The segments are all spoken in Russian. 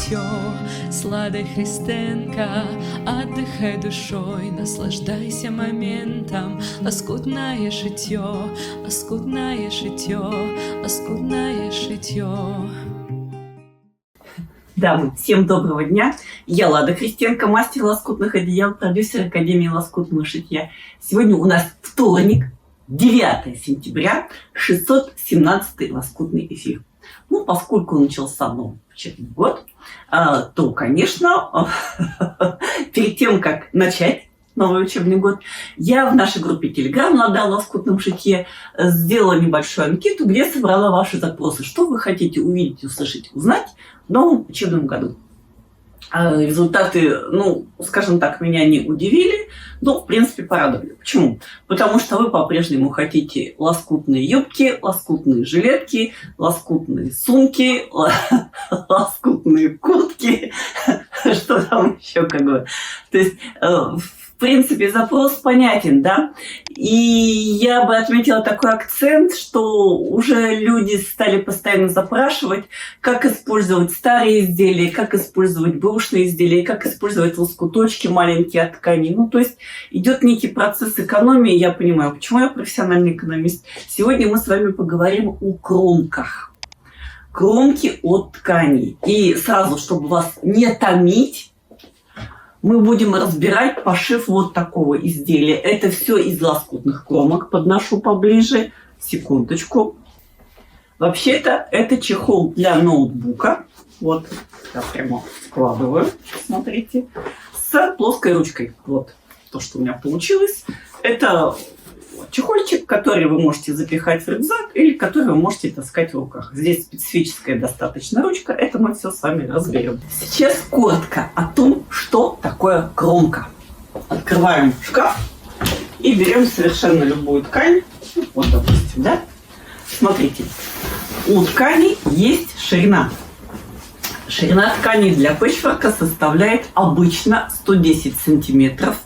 шитье, сладой Христенко, отдыхай душой, наслаждайся моментом. Лоскутное шитье, лоскутное шитье, лоскутное шитье. Да, всем доброго дня. Я Лада Христенко, мастер лоскутных одеял, продюсер Академии лоскутного шитья. Сегодня у нас вторник, 9 сентября, 617 лоскутный эфир. Ну, поскольку начался новый учебный год, то, конечно, перед тем, как начать новый учебный год, я в нашей группе Telegram «Лада о лоскутном шитье» сделала небольшую анкету, где собрала ваши запросы. Что вы хотите увидеть, услышать, узнать в новом учебном году. Результаты, ну, скажем так, меня не удивили, но, в принципе, порадовали. Почему? Потому что вы по-прежнему хотите лоскутные юбки, лоскутные жилетки, лоскутные сумки, лоскутные куртки, что там еще как бы. То есть, в принципе, запрос понятен, да? И я бы отметила такой акцент, что уже люди стали постоянно запрашивать, как использовать старые изделия, как использовать бэушные изделия, как использовать лоскуточки маленькие от ткани. Ну, то есть идет некий процесс экономии, я понимаю, почему я профессиональный экономист. Сегодня мы с вами поговорим о кромках. Кромки от тканей. И сразу, чтобы вас не томить, мы будем разбирать пошив вот такого изделия. Это все из лоскутных кромок. Подношу поближе. Секундочку. Вообще-то это чехол для ноутбука. Вот. Я прямо складываю. Смотрите. С плоской ручкой. Вот то, что у меня получилось. Это чехольчик, который вы можете запихать в рюкзак или который вы можете таскать в руках. Здесь специфическая достаточно ручка. Это мы все с вами разберем. Сейчас коротко о том, что такое кромка. Открываем шкаф и берем совершенно любую ткань. Вот, допустим, да? Смотрите. У ткани есть ширина. Ширина ткани для пэтчворка составляет обычно 110 сантиметров.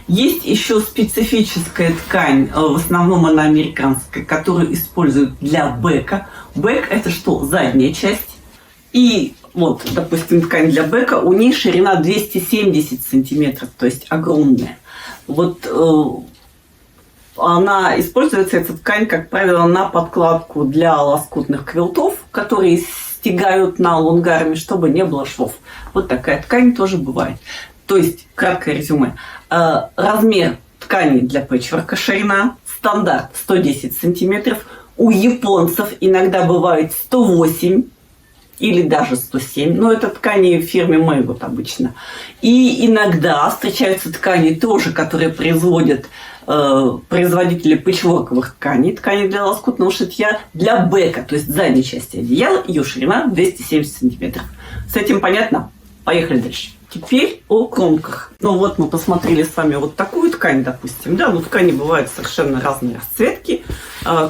Есть еще специфическая ткань, в основном она американская, которую используют для бэка. Бэк – это что? Задняя часть. И вот, допустим, ткань для бэка, у нее ширина 270 сантиметров, то есть огромная. Вот она используется, эта ткань, как правило, на подкладку для лоскутных квилтов, которые стягают на лонгарами, чтобы не было швов. Вот такая ткань тоже бывает. То есть, краткое резюме. Размер ткани для пэтчворка, ширина, стандарт 110 сантиметров. У японцев иногда бывает 108 или даже 107. Но это ткани в фирме Мэйвуд обычно. И иногда встречаются ткани тоже, которые производят производители пэтчворковых тканей, ткани для лоскутного шитья, для бэка, то есть задней части одеяла. Ее ширина 270 сантиметров. С этим понятно? Поехали дальше. Теперь о кромках. Ну вот мы посмотрели с вами вот такую ткань, допустим. Да, но ткани бывают совершенно разные расцветки.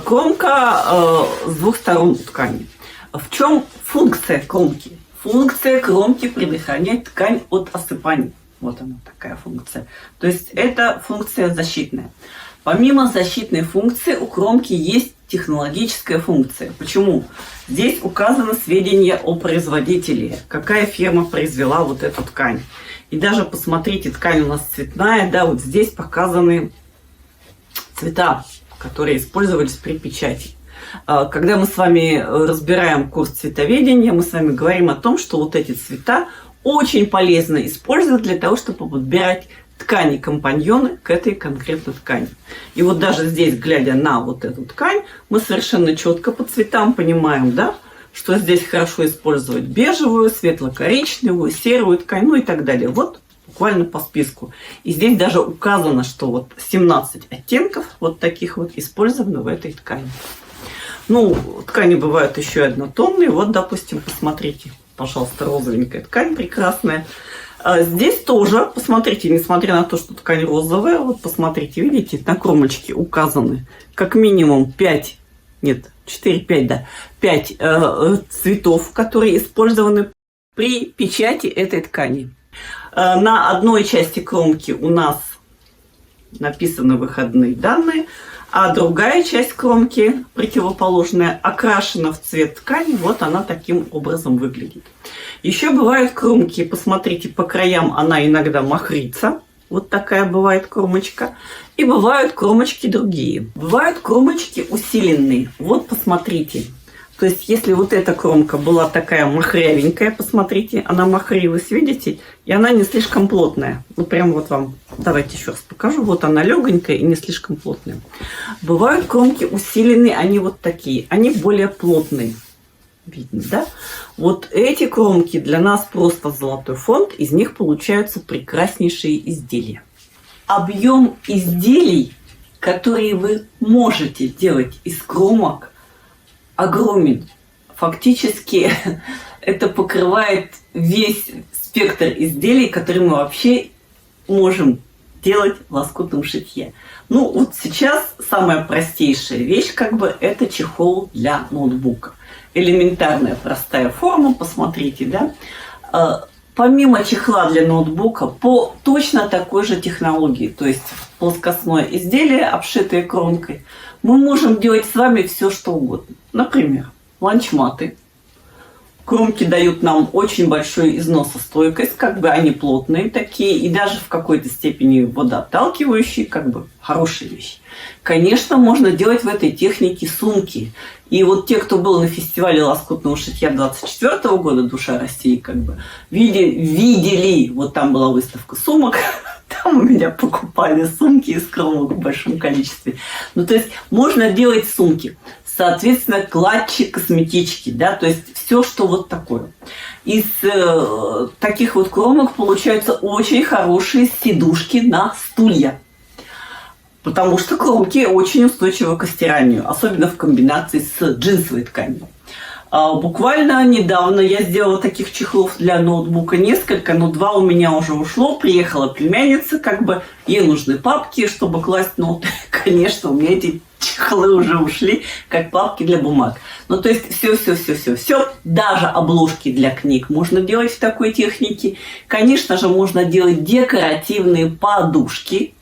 Кромка с двух сторон ткани. В чем функция кромки? Функция кромки предохранять ткань от осыпаний. Вот она такая функция. То есть это функция защитная. Помимо защитной функции у кромки есть технологическая функция. Почему? Здесь указаны сведения о производителе. Какая фирма произвела вот эту ткань. И даже посмотрите, ткань у нас цветная. Да, вот здесь показаны цвета, которые использовались при печати. Когда мы с вами разбираем курс цветоведения, мы с вами говорим о том, что вот эти цвета очень полезно использовать для того, чтобы подбирать ткани-компаньоны к этой конкретной ткани. И вот даже здесь, глядя на вот эту ткань, мы совершенно четко по цветам понимаем, да, что здесь хорошо использовать бежевую, светло-коричневую, серую ткань, ну и так далее. Вот буквально по списку. И здесь даже указано, что вот 17 оттенков вот таких вот использовано в этой ткани. Ну, ткани бывают еще однотонные. Вот, допустим, посмотрите, пожалуйста, розовенькая ткань прекрасная. Здесь тоже, посмотрите, несмотря на то, что ткань розовая, вот посмотрите, видите, на кромочке указаны как минимум 5, нет, 4-5, да, 5 цветов, которые использованы при печати этой ткани. На одной части кромки у нас написаны выходные данные, а другая часть кромки, противоположная, окрашена в цвет ткани, вот она таким образом выглядит. Еще бывают кромки, посмотрите, по краям она иногда махрится. Вот такая бывает кромочка. И бывают кромочки другие. Бывают кромочки усиленные. Вот посмотрите. То есть, если вот эта кромка была такая махрявенькая, посмотрите, она махрилась, видите? И она не слишком плотная. Ну, прям вот вам, давайте еще раз покажу. Вот она легонькая и не слишком плотная. Бывают кромки усиленные, они вот такие. Они более плотные. Видно, да? Вот эти кромки для нас просто золотой фонд. Из них получаются прекраснейшие изделия. Объем изделий, которые вы можете делать из кромок, огромен. Фактически это покрывает весь спектр изделий, которые мы вообще можем делать в лоскутном шитье. Ну, вот сейчас самая простейшая вещь, это чехол для ноутбука. Элементарная простая форма, посмотрите, да. Помимо чехла для ноутбука, по точно такой же технологии, то есть плоскостное изделие, обшитое кромкой, мы можем делать с вами все, что угодно. Например, ланчматы. Кромки дают нам очень большую износостойкость, они плотные такие, и даже в какой-то степени водоотталкивающие, хорошие вещи. Конечно, можно делать в этой технике сумки. И вот те, кто был на фестивале лоскутного шитья 24 года «Душа России», видели, вот там была выставка сумок, там у меня покупали сумки из кромок в большом количестве. Ну, то есть можно делать сумки. Соответственно, клатчи, косметички, да, то есть все, что вот такое. Из таких вот кромок получаются очень хорошие сидушки на стулья. Потому что кромки очень устойчивы к стиранию, особенно в комбинации с джинсовой тканью. Буквально недавно я сделала таких чехлов для ноутбука несколько, но 2 у меня уже ушло. Приехала племянница, ей нужны папки, чтобы класть ноут. Конечно, у меня эти чехлы уже ушли, как папки для бумаг. Ну, то есть все. Даже обложки для книг можно делать в такой технике. Конечно же, можно делать декоративные подушки,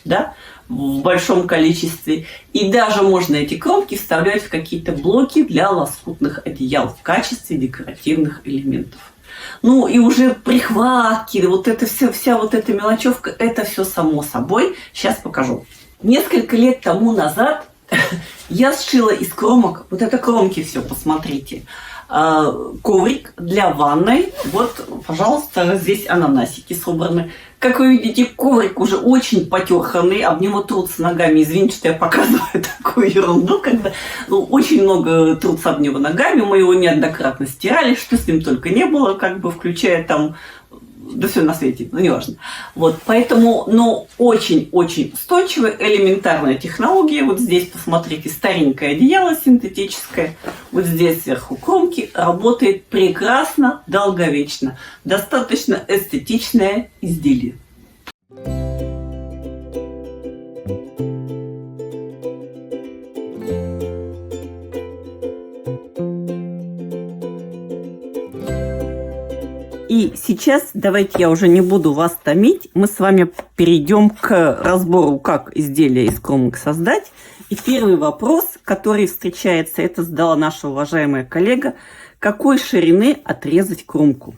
да, в большом количестве. И даже можно эти кромки вставлять в какие-то блоки для лоскутных одеял в качестве декоративных элементов. Ну и уже прихватки, вот это все, вся вот эта мелочевка, это все само собой. Сейчас покажу. Несколько лет тому назад я сшила из кромок, вот это кромки все, посмотрите, коврик для ванной. Вот, пожалуйста, здесь ананасики собраны. Как вы видите, коврик уже очень потерханный, об него трутся ногами. Извините, что я показываю такую ерунду, очень много трутся об него ногами. Мы его неоднократно стирали, что с ним только не было, включая там, да все на свете, ну неважно. Вот, поэтому, но очень-очень устойчивая, элементарная технология. Вот здесь, посмотрите, старенькое одеяло синтетическое. Вот здесь сверху кромки, работает прекрасно, долговечно. Достаточно эстетичное изделие. И сейчас давайте я уже не буду вас томить. Мы с вами перейдем к разбору, как изделие из кромок создать. И первый вопрос, который встречается, это задала наша уважаемая коллега. Какой ширины отрезать кромку?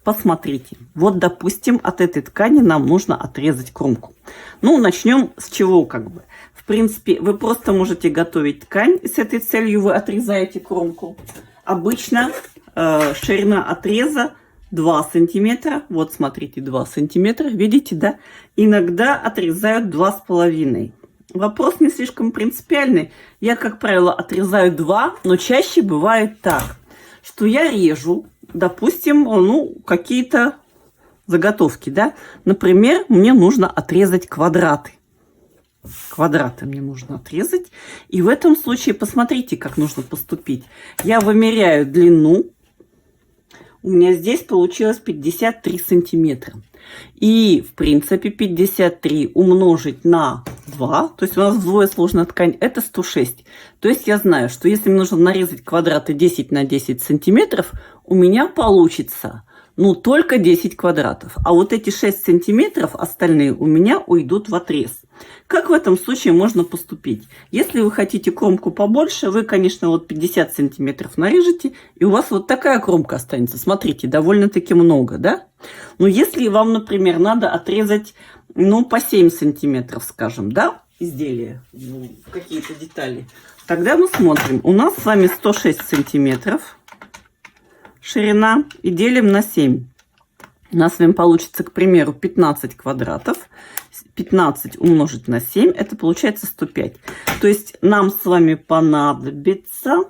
Посмотрите. Вот, допустим, от этой ткани нам нужно отрезать кромку. Ну, начнем с чего, В принципе, вы просто можете готовить ткань, и с этой целью вы отрезаете кромку. Обычно ширина отреза 2 сантиметра. Вот, смотрите, 2 сантиметра. Видите, да? Иногда отрезают 2,5. Вопрос не слишком принципиальный. Я, как правило, отрезаю 2, но чаще бывает так, что я режу, допустим, какие-то заготовки, да? Например, мне нужно отрезать квадраты. Квадраты мне нужно отрезать. И в этом случае, посмотрите, как нужно поступить. Я вымеряю длину. У меня здесь получилось 53 сантиметра. И, в принципе, 53 умножить на 2, то есть у нас вдвое сложная ткань, это 106. То есть я знаю, что если мне нужно нарезать квадраты 10 на 10 сантиметров, у меня получится, только 10 квадратов. А вот эти 6 сантиметров остальные у меня уйдут в отрез. Как в этом случае можно поступить? Если вы хотите кромку побольше, вы, конечно, вот 50 сантиметров нарежете, и у вас вот такая кромка останется. Смотрите, довольно-таки много, да? Но если вам, например, надо отрезать, ну, по 7 сантиметров, скажем, да, изделия, какие-то детали, тогда мы смотрим. У нас с вами 106 сантиметров ширина и делим на 7. У нас с вами получится, к примеру, 15 квадратов. 15 умножить на 7, это получается 105. То есть нам с вами понадобится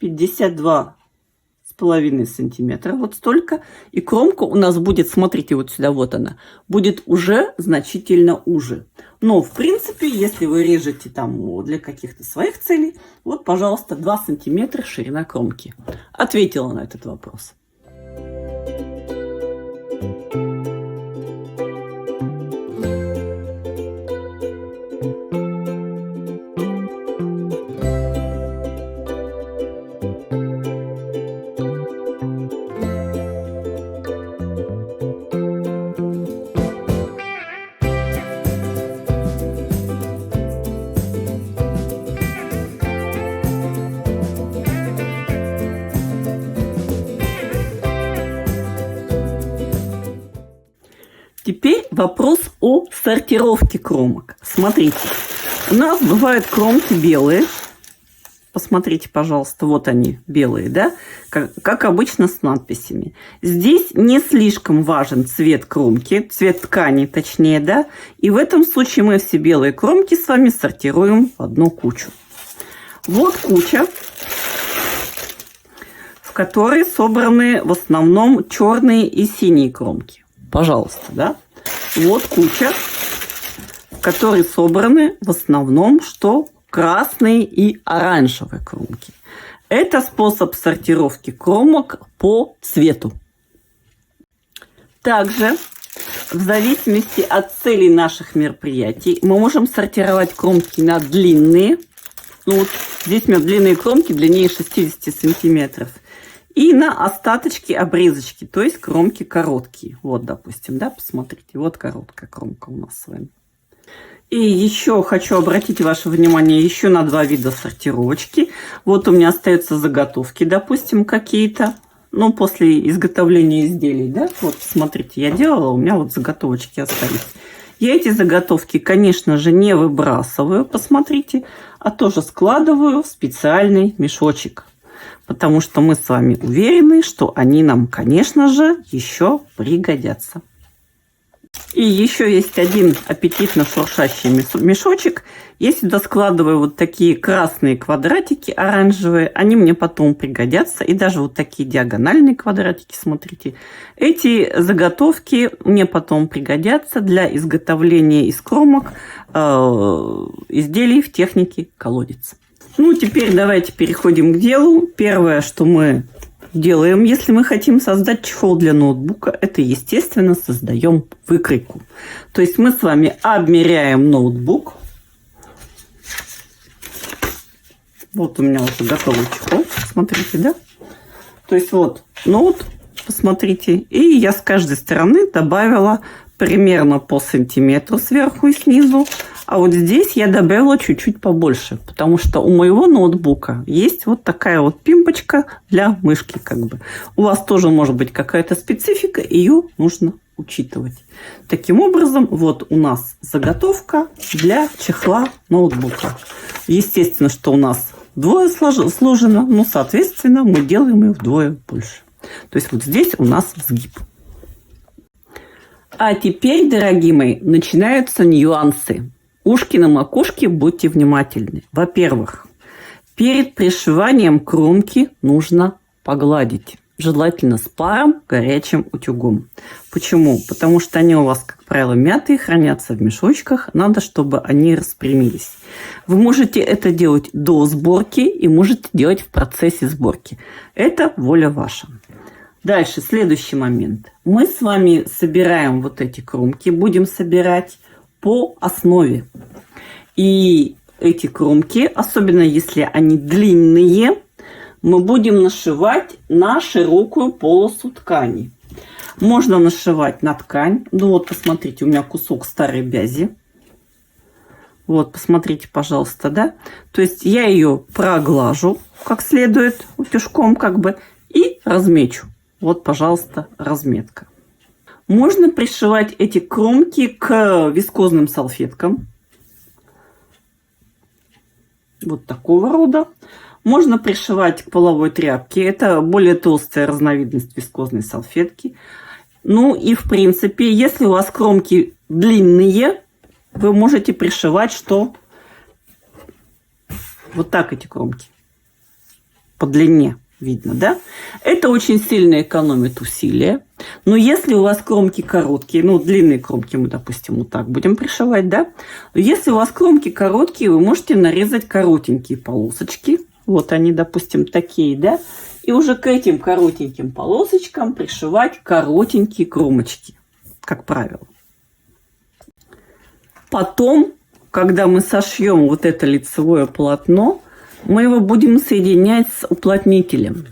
52,5 сантиметра. Вот столько. И кромка у нас будет, смотрите, вот сюда, вот она, будет уже значительно уже. Но, в принципе, если вы режете там для каких-то своих целей, вот, пожалуйста, 2 сантиметра ширина кромки. Ответила на этот вопрос. Теперь вопрос о сортировке кромок. Смотрите, у нас бывают кромки белые. Посмотрите, пожалуйста, вот они, белые, да? Как обычно с надписями. Здесь не слишком важен цвет кромки, цвет ткани, точнее, да? И в этом случае мы все белые кромки с вами сортируем в одну кучу. Вот куча, в которой собраны в основном черные и синие кромки. Пожалуйста, да? Вот куча, в которой собраны в основном что? Красные и оранжевые кромки. Это способ сортировки кромок по цвету. Также, в зависимости от целей наших мероприятий, мы можем сортировать кромки на длинные. Ну, вот здесь у меня длинные кромки, длиннее 60 сантиметров. И на остаточки, обрезочки, то есть кромки короткие. Вот, допустим, да, посмотрите, вот короткая кромка у нас с вами. И еще хочу обратить ваше внимание еще на два вида сортировочки. Вот у меня остаются заготовки, допустим, какие-то. Ну, после изготовления изделий, да. Вот, смотрите, я делала, у меня вот заготовочки остались. Я эти заготовки, конечно же, не выбрасываю, посмотрите, а тоже складываю в специальный мешочек. Потому что мы с вами уверены, что они нам, конечно же, еще пригодятся. И еще есть один аппетитно шуршащий мешочек. Я сюда складываю вот такие красные квадратики оранжевые. Они мне потом пригодятся. И даже вот такие диагональные квадратики, смотрите. Эти заготовки мне потом пригодятся для изготовления из кромок изделий в технике колодец. Ну, теперь давайте переходим к делу. Первое, что мы делаем, если мы хотим создать чехол для ноутбука, это, естественно, создаем выкройку. То есть мы с вами обмеряем ноутбук. Вот у меня уже готовый чехол. Смотрите, да? То есть вот ноут, посмотрите. И я с каждой стороны добавила примерно по сантиметру сверху и снизу. А вот здесь я добавила чуть-чуть побольше, потому что у моего ноутбука есть вот такая вот пимпочка для мышки, как бы. У вас тоже может быть какая-то специфика, ее нужно учитывать. Таким образом, вот у нас заготовка для чехла ноутбука. Естественно, что у нас вдвое сложено, но, соответственно, мы делаем ее вдвое больше. То есть вот здесь у нас сгиб. А теперь, дорогие мои, начинаются нюансы. Ушки на макушке, будьте внимательны. Во-первых, перед пришиванием кромки нужно погладить. Желательно с паром, горячим утюгом. Почему? Потому что они у вас, как правило, мятые, хранятся в мешочках. Надо, чтобы они распрямились. Вы можете это делать до сборки и можете делать в процессе сборки. Это воля ваша. Дальше, следующий момент. Мы с вами собираем вот эти кромки, будем собирать по основе. И эти кромки, особенно если они длинные, мы будем нашивать на широкую полосу ткани. Можно нашивать на ткань. Ну вот, посмотрите, у меня кусок старой бязи. Вот, посмотрите, пожалуйста, да? То есть я ее проглажу как следует утюжком как бы и размечу. Вот, пожалуйста, разметка. Можно пришивать эти кромки к вискозным салфеткам. Вот такого рода. Можно пришивать к половой тряпке. Это более толстая разновидность вискозной салфетки. Ну и в принципе, если у вас кромки длинные, вы можете пришивать что? Вот так эти кромки. По длине видно, да? Это очень сильно экономит усилия. Но если у вас кромки короткие, ну, длинные кромки мы, допустим, вот так будем пришивать, да? Если у вас кромки короткие, вы можете нарезать коротенькие полосочки. Вот они, допустим, такие, да? И уже к этим коротеньким полосочкам пришивать коротенькие кромочки, как правило. Потом, когда мы сошьем вот это лицевое полотно, мы его будем соединять с уплотнителем.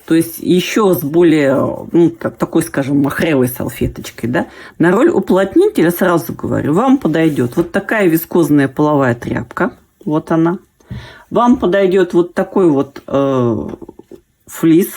То есть еще с более, ну, такой, скажем, махревой салфеточкой. Да? На роль уплотнителя, сразу говорю, вам подойдет вот такая вискозная половая тряпка. Вот она. Вам подойдет вот такой вот флис.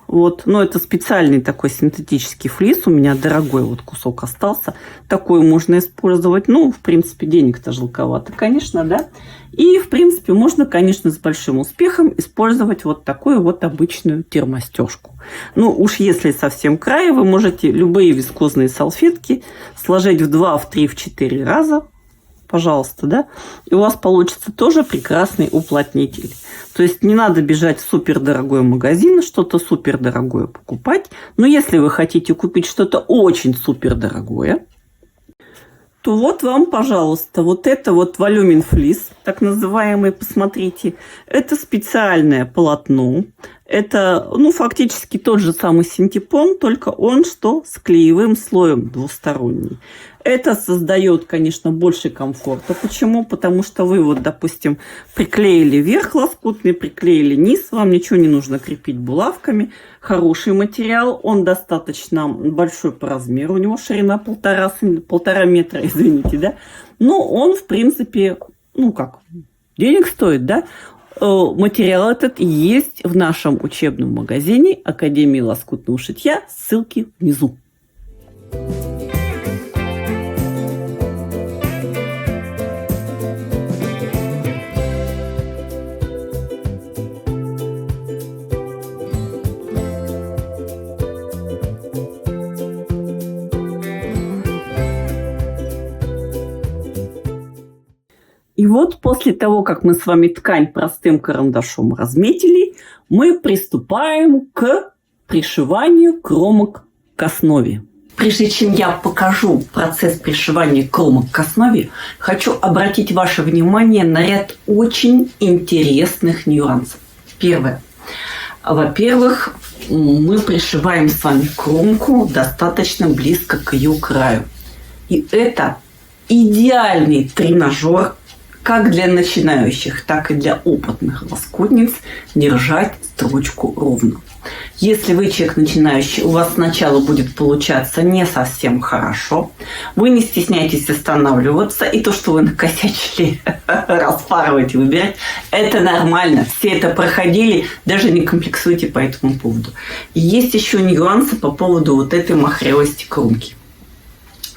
Вот. Но это специальный такой синтетический флис. У меня дорогой вот кусок остался. Такой можно использовать. Ну, в принципе, денег-то жалковато, конечно, да. И, в принципе, можно, конечно, с большим успехом использовать вот такую вот обычную термостежку. Ну, уж если совсем край, вы можете любые вискозные салфетки сложить в 2, в 3, в 4 раза. Пожалуйста, да. И у вас получится тоже прекрасный уплотнитель. То есть не надо бежать в супердорогой магазин, что-то супердорогое покупать. Но если вы хотите купить что-то очень супердорогое, то вот вам, пожалуйста, вот это вот волюмен флис, так называемый, посмотрите. Это специальное полотно. Это, ну, фактически тот же самый синтепон, только он что? С клеевым слоем двусторонний. Это создает, конечно, больше комфорта. Почему? Потому что вы вот, допустим, приклеили верх лоскутный, приклеили низ, вам ничего не нужно крепить булавками. Хороший материал, он достаточно большой по размеру, у него ширина 1,5 метра, извините, да. Но он, в принципе, ну как, денег стоит, да. Материал этот есть в нашем учебном магазине Академии лоскутного шитья. Ссылки внизу. И вот после того, как мы с вами ткань простым карандашом разметили, мы приступаем к пришиванию кромок к основе. Прежде чем я покажу процесс пришивания кромок к основе, хочу обратить ваше внимание на ряд очень интересных нюансов. Первое. Во-первых, мы пришиваем с вами кромку достаточно близко к ее краю. И это идеальный тренажер как для начинающих, так и для опытных лоскутниц держать строчку ровно. Если вы человек начинающий, у вас сначала будет получаться не совсем хорошо, вы не стесняйтесь останавливаться, и то, что вы накосячили, распарывать и выбирать, это нормально. Все это проходили, даже не комплексуйте по этому поводу. И есть еще нюансы по поводу вот этой махревости кромки.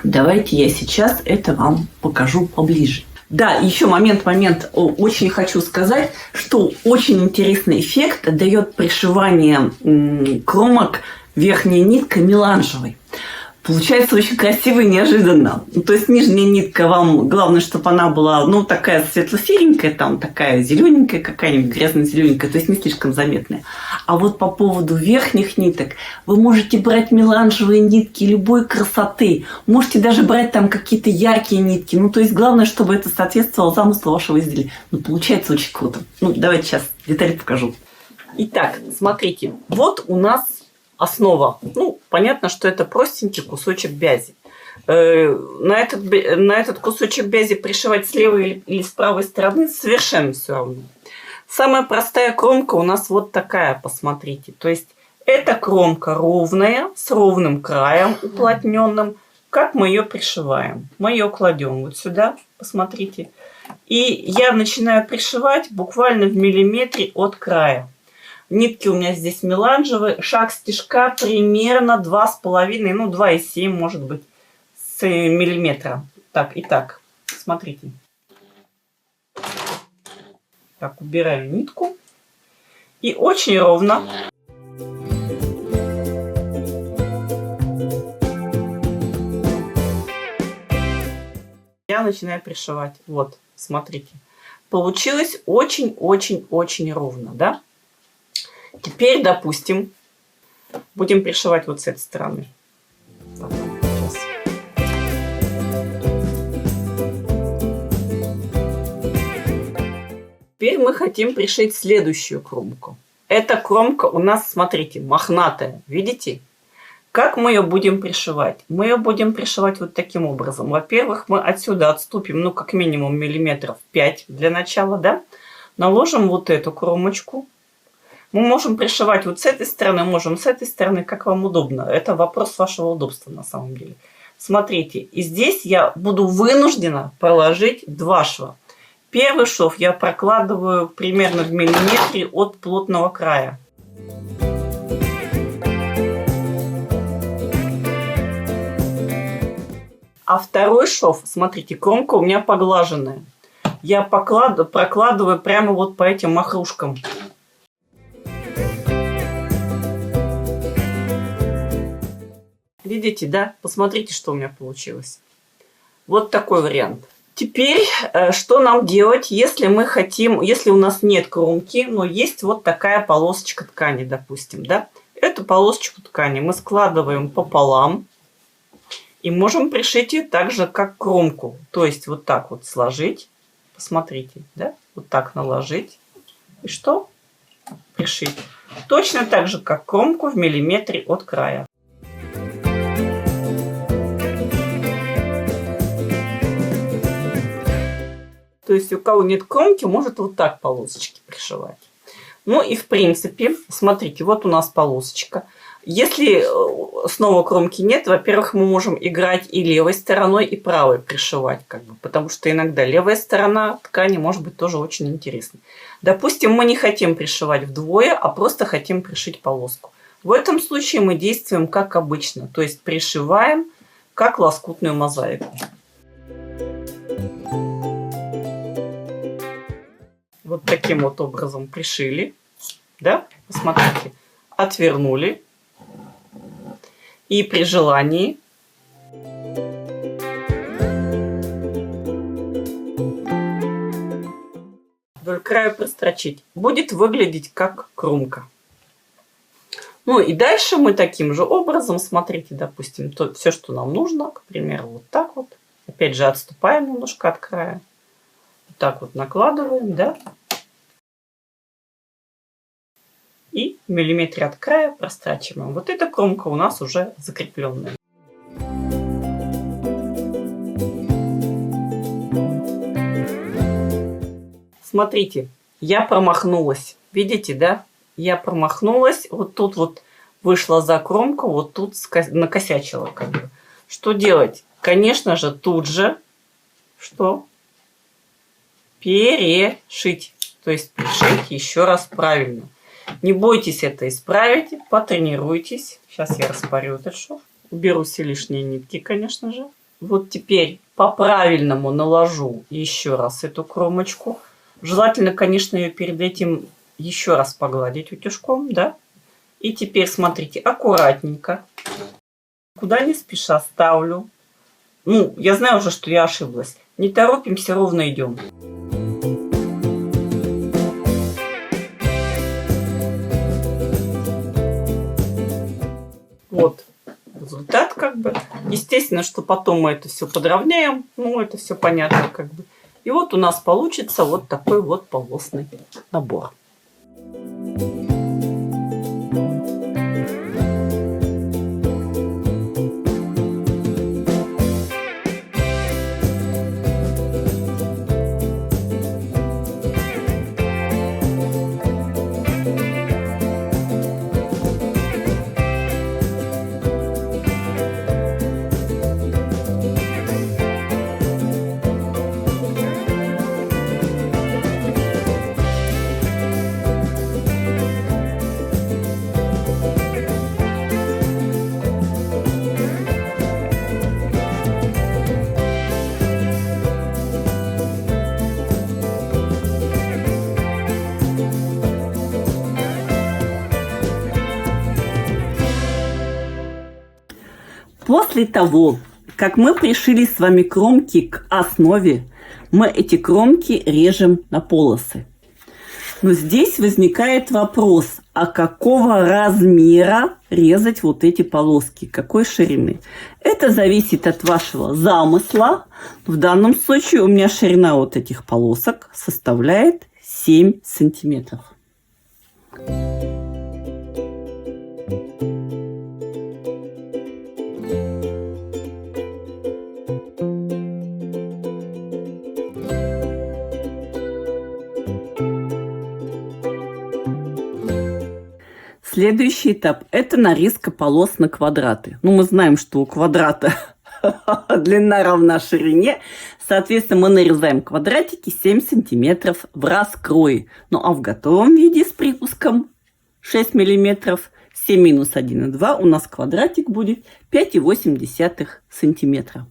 Давайте я сейчас это вам покажу поближе. Да, еще момент. Очень хочу сказать, что очень интересный эффект дает пришивание кромок верхней ниткой меланжевой. Получается очень красиво и неожиданно. То есть нижняя нитка вам, главное, чтобы она была, ну, такая светло-серенькая, там такая зелененькая какая-нибудь, грязно-зелененькая, то есть не слишком заметная. А вот по поводу верхних ниток вы можете брать меланжевые нитки любой красоты. Можете даже брать там какие-то яркие нитки. Ну, то есть главное, чтобы это соответствовало замыслу вашего изделия. Ну, получается очень круто. Ну, давайте сейчас детали покажу. Итак, смотрите, вот у нас основа. Ну, понятно, что это простенький кусочек бязи. На этот кусочек бязи пришивать с левой или с правой стороны совершенно все равно. Самая простая кромка у нас вот такая, посмотрите. То есть эта кромка ровная, с ровным краем, уплотненным. Как мы ее пришиваем? Мы ее кладем вот сюда, посмотрите. И я начинаю пришивать буквально в миллиметре от края. Нитки у меня здесь меланжевые. Шаг стежка примерно 2,5, ну 2,7 может быть с миллиметра. Так, и так, смотрите. Так, убираю нитку. И очень ровно. Я начинаю пришивать. Вот, смотрите. Получилось очень-очень-очень ровно, да? Теперь, допустим, будем пришивать вот с этой стороны. Так, сейчас. Теперь мы хотим пришить следующую кромку. Эта кромка у нас, смотрите, мохнатая. Видите? Как мы ее будем пришивать? Мы ее будем пришивать вот таким образом. Во-первых, мы отсюда отступим, ну, как минимум миллиметров 5 для начала, да? Наложим вот эту кромочку. Мы можем пришивать вот с этой стороны, можем с этой стороны, как вам удобно. Это вопрос вашего удобства на самом деле. Смотрите, и здесь я буду вынуждена проложить 2 шва. Первый шов я прокладываю примерно в миллиметре от плотного края. А второй шов, смотрите, кромка у меня поглаженная. Я прокладываю прямо вот по этим махрушкам. Видите, да? Посмотрите, что у меня получилось. Вот такой вариант. Теперь, что нам делать, если мы хотим, если у нас нет кромки, но есть вот такая полосочка ткани, допустим, да? Эту полосочку ткани мы складываем пополам. И можем пришить ее так же, как кромку. То есть вот так вот сложить. Посмотрите, да? Вот так наложить. И что? Пришить. Точно так же, как кромку в миллиметре от края. То есть у кого нет кромки, может вот так полосочки пришивать. Ну и в принципе, смотрите, вот у нас полосочка. Если снова кромки нет, во-первых, мы можем играть и левой стороной, и правой пришивать, как бы, потому что иногда левая сторона ткани может быть тоже очень интересной. Допустим, мы не хотим пришивать вдвое, а просто хотим пришить полоску. В этом случае мы действуем как обычно, то есть пришиваем как лоскутную мозаику. Вот таким вот образом пришили, да, посмотрите, отвернули. И при желании вдоль края прострочить. Будет выглядеть как кромка. Ну и дальше мы таким же образом, смотрите, допустим, все, что нам нужно, к примеру, вот так вот. Опять же, отступаем немножко от края. Вот так вот накладываем, да. И в миллиметре от края прострачиваем. Вот эта кромка у нас уже закрепленная. Смотрите, я промахнулась. Видите, да? Я промахнулась. Вот тут вот вышла за кромку, вот тут накосячила. Как бы. Что делать? Конечно же, тут же что? Перешить. То есть пришить еще раз правильно. Не бойтесь это исправить, потренируйтесь. Сейчас я распорю этот шов. Уберу все лишние нитки, конечно же. Вот теперь по-правильному наложу еще раз эту кромочку. Желательно, конечно, ее перед этим еще раз погладить утюжком, да? И теперь, смотрите, аккуратненько. Куда не спеша ставлю. Ну, я знаю уже, что я ошиблась. Не торопимся, ровно идем. Вот результат, как бы. Естественно, что потом мы это все подровняем. Ну, это все понятно, как бы. И вот у нас получится вот такой вот полосный набор. После того, как мы пришили с вами кромки к основе, мы эти кромки режем на полосы. Но здесь возникает вопрос, а какого размера резать вот эти полоски, какой ширины? Это зависит от вашего замысла. В данном случае у меня ширина вот этих полосок составляет 7 сантиметров. Следующий этап – это нарезка полос на квадраты. Ну, мы знаем, что у квадрата длина равна ширине. Соответственно, мы нарезаем квадратики 7 сантиметров в раскрое. Ну, а в готовом виде с припуском 6 миллиметров 7 минус 1,2 у нас квадратик будет 5,8 сантиметра.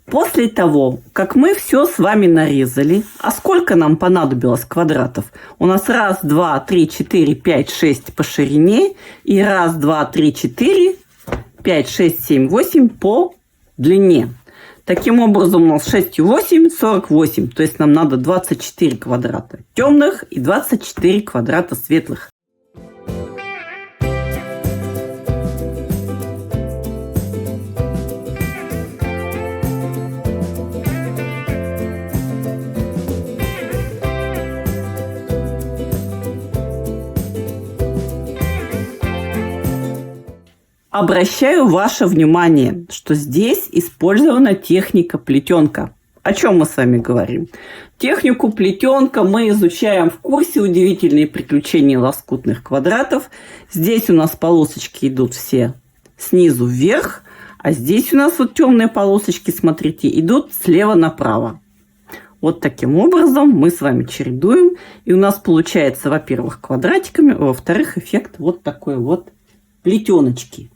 После того, как мы все с вами нарезали, а сколько нам понадобилось квадратов? У нас 1, 2, 3, 4, 5, 6 по ширине и 1, 2, 3, 4, 5, 6, 7, 8 по длине. Таким образом, у нас 6 и 8, 48. То есть нам надо 24 квадрата темных и 24 квадрата светлых. Обращаю ваше внимание, что здесь использована техника плетенка. О чем мы с вами говорим? Технику плетенка мы изучаем в курсе «Удивительные приключения лоскутных квадратов». Здесь у нас полосочки идут все снизу вверх, а здесь у нас вот темные полосочки, смотрите, идут слева направо. Вот таким образом мы с вами чередуем, и у нас получается, во-первых, квадратиками, а во-вторых, эффект вот такой вот плетеночки.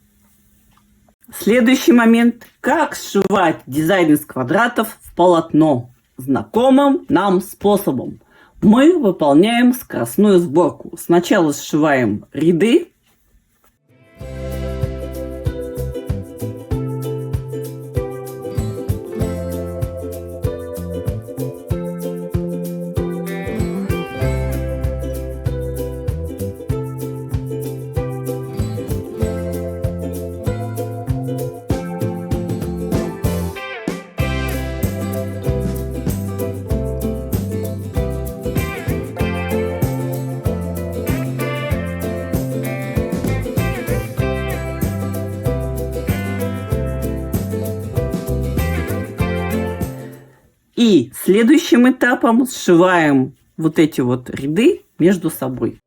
Следующий момент. Как сшивать дизайн из квадратов в полотно знакомым нам способом. Мы выполняем скоростную сборку. Сначала сшиваем ряды. И следующим этапом сшиваем вот эти вот ряды между собой.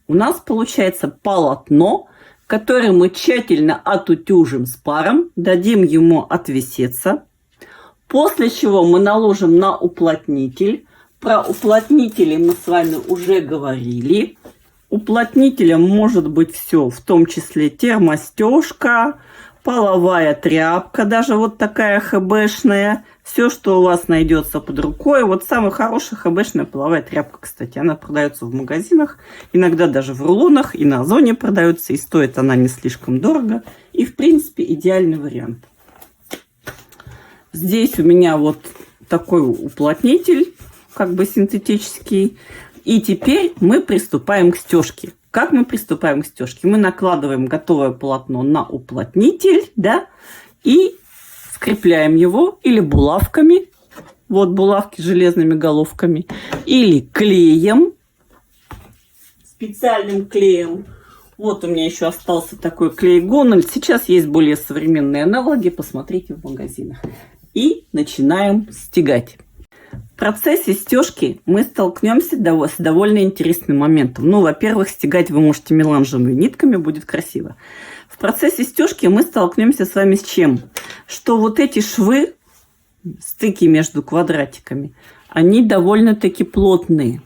У нас получается полотно, которое мы тщательно отутюжим с паром, дадим ему отвеситься. После чего мы наложим на уплотнитель. Про уплотнители мы с вами уже говорили. Уплотнителем может быть все, в том числе термостежка, половая тряпка, даже вот такая хэбэшная. Все, что у вас найдется под рукой. Вот самая хорошая хэбэшная половая тряпка, кстати. Она продается в магазинах, иногда даже в рулонах, и на Озоне продается. И стоит она не слишком дорого. И, в принципе, идеальный вариант. Здесь у меня вот такой уплотнитель, как бы синтетический. И теперь мы приступаем к стежке. Как мы приступаем к стежке? Мы накладываем готовое полотно на уплотнитель, да, и скрепляем его или булавками, вот булавки с железными головками, или клеем, специальным клеем. Вот у меня еще остался такой клей Гональд. Сейчас есть более современные аналоги. Посмотрите в магазинах. И начинаем стягать. В процессе стежки мы столкнемся с довольно интересным моментом. Ну, во-первых, стягать вы можете меланжевыми нитками, будет красиво. В процессе стежки мы столкнемся с вами с чем? Что вот эти швы, стыки между квадратиками, они довольно-таки плотные.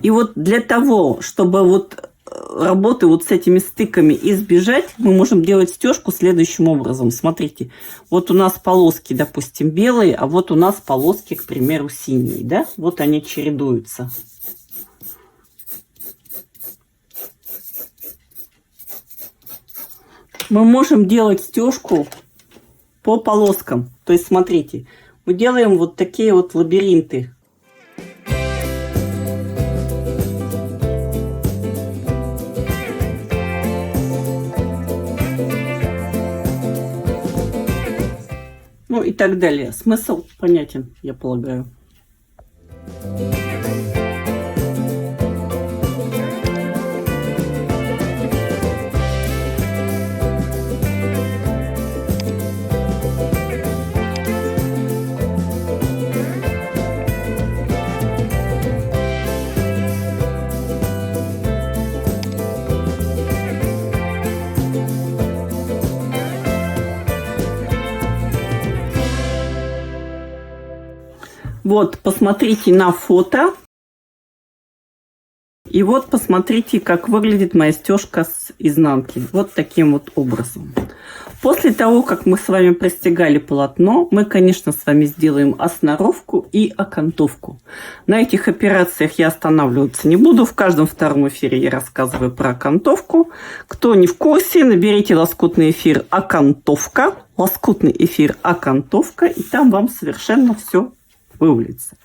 И вот для того, чтобы вот работы вот с этими стыками избежать, мы можем делать стежку следующим образом. Смотрите, вот у нас полоски, допустим, белые, а вот у нас полоски, к примеру, синие, да? Вот они чередуются. Мы можем делать стежку по полоскам. То есть, смотрите, мы делаем вот такие вот лабиринты. Ну и так далее. Смысл понятен, я полагаю. Вот, посмотрите на фото. И вот посмотрите, как выглядит моя стежка с изнанки. Вот таким вот образом. После того, как мы с вами простегали полотно, мы, конечно, с вами сделаем осноровку и окантовку. На этих операциях я останавливаться не буду. В каждом втором эфире я рассказываю про окантовку. Кто не в курсе, наберите лоскутный эфир «Окантовка». Лоскутный эфир «Окантовка». И там вам совершенно все вывалится.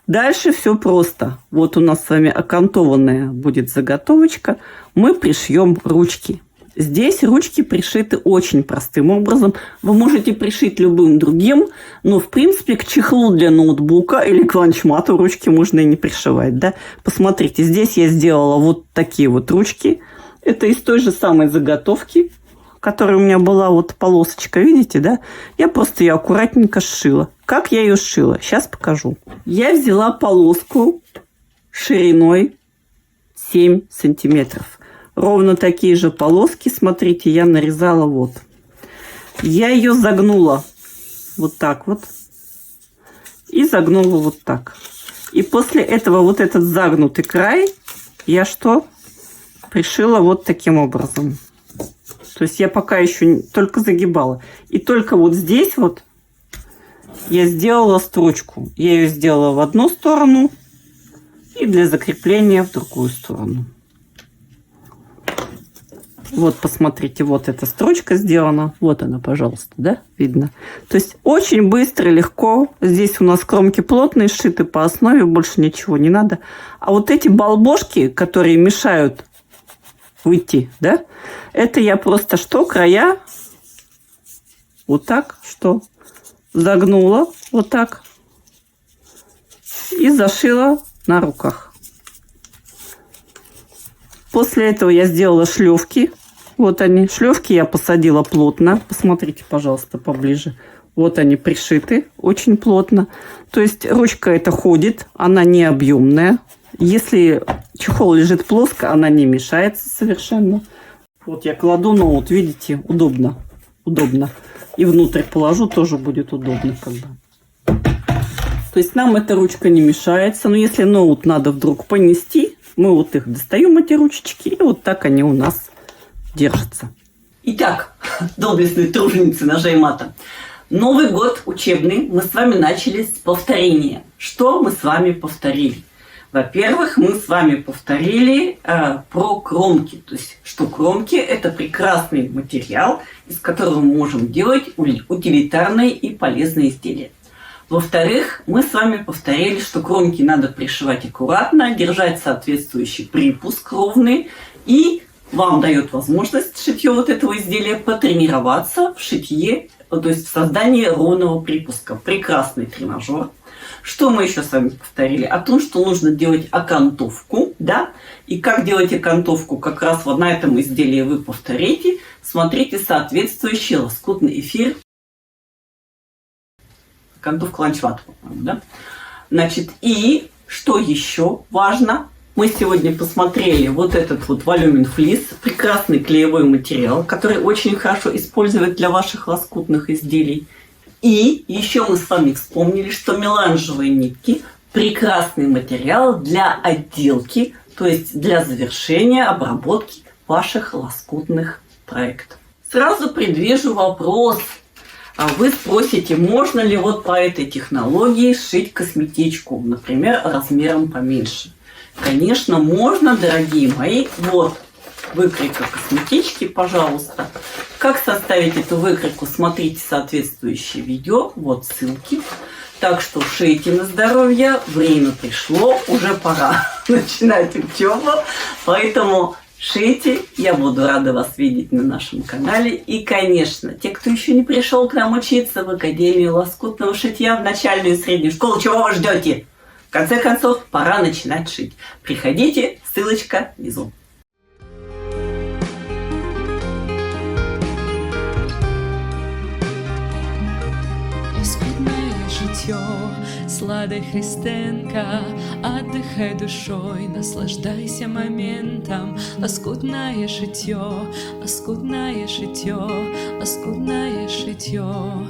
Дальше все просто. Вот у нас с вами окантованная будет заготовочка. Мы пришьем ручки. Здесь ручки пришиты очень простым образом. Вы можете пришить любым другим, но в принципе к чехлу для ноутбука или к ланчмату ручки можно и не пришивать. Да? Посмотрите, здесь я сделала вот такие вот ручки. Это из той же самой заготовки, которая у меня была вот полосочка, видите, да? Я просто ее аккуратненько сшила. Как я ее сшила? Сейчас покажу. Я взяла полоску шириной 7 сантиметров. Ровно такие же полоски, смотрите, я нарезала вот. Я ее загнула вот так вот. И загнула вот так. И после этого вот этот загнутый край я что? Пришила вот таким образом. То есть я пока еще только загибала. И только вот здесь вот я сделала строчку. Я ее сделала в одну сторону и для закрепления в другую сторону. Вот, посмотрите, вот эта строчка сделана. Вот она, пожалуйста, да, видно. То есть очень быстро, легко. Здесь у нас кромки плотные, сшиты по основе, больше ничего не надо. А вот эти балбошки, которые мешают выйти, да, это я просто что, края вот так, что загнула вот так и зашила на руках. После этого я сделала шлевки. Вот они, шлевки я посадила плотно. Посмотрите, пожалуйста, поближе. Вот они пришиты очень плотно. То есть ручка эта ходит, она не объемная. Если чехол лежит плоско, она не мешается совершенно. Вот я кладу ноут, видите, удобно. Удобно. И внутрь положу, тоже будет удобно. Как бы. То есть нам эта ручка не мешается. Но если ноут надо вдруг понести, мы вот их достаем, эти ручечки, и вот так они у нас держатся. Итак, доблестные труженицы ножа и мата. Новый год учебный мы с вами начали с повторения. Что мы с вами повторили? Во-первых, мы с вами повторили про кромки. То есть, что кромки – это прекрасный материал, из которого мы можем делать утилитарные и полезные изделия. Во-вторых, мы с вами повторили, что кромки надо пришивать аккуратно, держать соответствующий припуск ровный, и вам дает возможность шитье вот этого изделия потренироваться в шитье, то есть в создании ровного припуска. Прекрасный тренажер. Что мы еще с вами повторили? О том, что нужно делать окантовку. да? И как делать окантовку как раз вот на этом изделии вы повторите. Смотрите соответствующий лоскутный эфир. Окантовка ланчвата, по-моему, да? Значит, и что еще важно? Мы сегодня посмотрели вот этот вот волюмен флис, прекрасный клеевой материал, который очень хорошо использовать для ваших лоскутных изделий. И еще мы с вами вспомнили, что меланжевые нитки – прекрасный материал для отделки, то есть для завершения обработки ваших лоскутных проектов. Сразу предвижу вопрос. Вы спросите, можно ли вот по этой технологии сшить косметичку, например, размером поменьше. Конечно, можно, дорогие мои. Вот выкройка косметички, пожалуйста. Как составить эту выкройку, смотрите соответствующее видео. Вот ссылки. Так что шейте на здоровье. Время пришло, уже пора начинать учебу. Поэтому шейте. Я буду рада вас видеть на нашем канале. И, конечно, те, кто еще не пришел к нам учиться в Академию лоскутного шитья, в начальную и среднюю школу, чего вы ждете? В конце концов, пора начинать шить. Приходите, ссылочка внизу. Лоскутное життя, сладе Христенка, отдыхай душой, наслаждайся моментом. Лоскутное шитье, лоскутное шитье, лоскутное шитье.